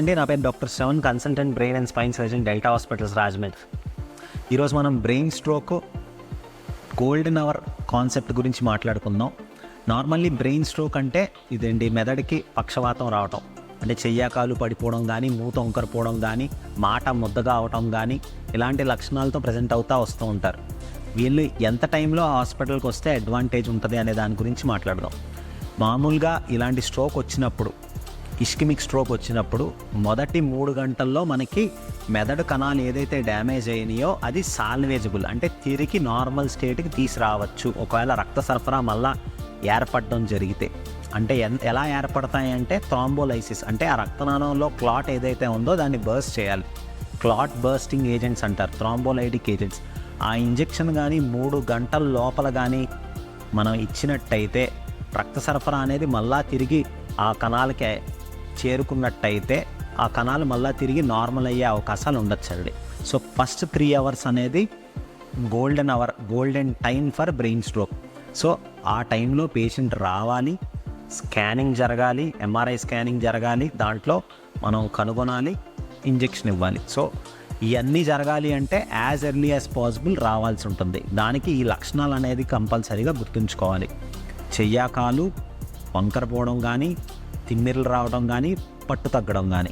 అండి, నా పేరు doctor Shravan, consultant brain and spine surgeon, delta hospitals, Rajahmundry. ఈరోజు మనం brain stroke golden our concept గురించి మాట్లాడుకుందాం. నార్మల్లీ బ్రెయిన్ స్ట్రోక్ అంటే ఇదండి, మెదడుకి పక్షవాతం రావటం, అంటే చెయ్యాకాలు పడిపోవడం కానీ, మూత వంకరపోవడం కానీ, మాట ముద్దగా అవటం కానీ, ఇలాంటి లక్షణాలతో ప్రజెంట్ వస్తూ ఉంటారు. వీళ్ళు ఎంత టైంలో హాస్పిటల్కి వస్తే అడ్వాంటేజ్ ఉంటుంది అనే దాని గురించి మాట్లాడదాం. మామూలుగా ఇలాంటి స్ట్రోక్ వచ్చినప్పుడు, ఇస్కిమిక్ స్ట్రోక్ వచ్చినప్పుడు మొదటి 3 గంటల్లో మనకి మెదడు కణాలు ఏదైతే డ్యామేజ్ అయినాయో అది సాల్వేజబుల్, అంటే తిరిగి నార్మల్ స్టేట్కి తీసుకురావచ్చు ఒకవేళ రక్త సరఫరా మళ్ళా ఏర్పడడం జరిగితే. అంటే ఎలా ఏర్పడతాయి అంటే థ్రాంబోలైసిస్, అంటే ఆ రక్తనాళంలో క్లాట్ ఏదైతే ఉందో దాన్ని బర్స్ట్ చేయాలి. క్లాట్ బర్స్టింగ్ ఏజెంట్స్ అంటారు, థ్రాంబోలైటిక్ ఏజెంట్స్. ఆ ఇంజెక్షన్ కానీ 3 గంటల లోపల కానీ మనం ఇచ్చినట్టయితే రక్త సరఫరా అనేది మళ్ళా తిరిగి ఆ కణాలకే చేరుకున్నట్టయితే ఆ కణాలు మళ్ళీ తిరిగి నార్మల్ అయ్యే అవకాశాలు ఉండొచ్చండి. సో ఫస్ట్ 3 అవర్స్ అనేది golden time for brain stroke. So ఆ టైంలో పేషెంట్ రావాలి, స్కానింగ్ జరగాలి, ఎంఆర్ఐ స్కానింగ్ జరగాలి, దాంట్లో మనం కనుగొనాలి, ఇంజెక్షన్ ఇవ్వాలి. సో ఇవన్నీ జరగాలి అంటే యాజ్ ఎర్లీ యాజ్ పాసిబుల్ రావాల్సి ఉంటుంది. దానికి ఈ లక్షణాలు అనేది కంపల్సరీగా గుర్తుంచుకోవాలి. చెయ్యాకాలు వంకరపోవడం కానీ, తిమ్మిర్లు రావడం కానీ, పట్టు తగ్గడం కానీ,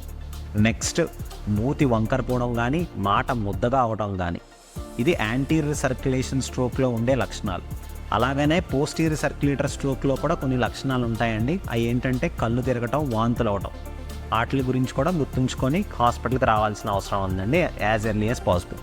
నెక్స్ట్ మూతి వంకరపోవడం కానీ, మాట ముద్దగా అవడం కానీ, ఇది యాంటీరియర్ సర్క్యులేషన్ స్ట్రోక్లో ఉండే లక్షణాలు. అలాగనే పోస్టీరియర్ సర్క్యులేటర్ స్ట్రోక్లో కూడా కొన్ని లక్షణాలు ఉంటాయండి. అవి ఏంటంటే కళ్ళు తిరగటం, వాంతులు అవడం. వాటి గురించి కూడా గుర్తుంచుకొని హాస్పిటల్కి రావాల్సిన అవసరం ఉందండి యాజ్ ఎర్లీ యాజ్ పాసిబుల్.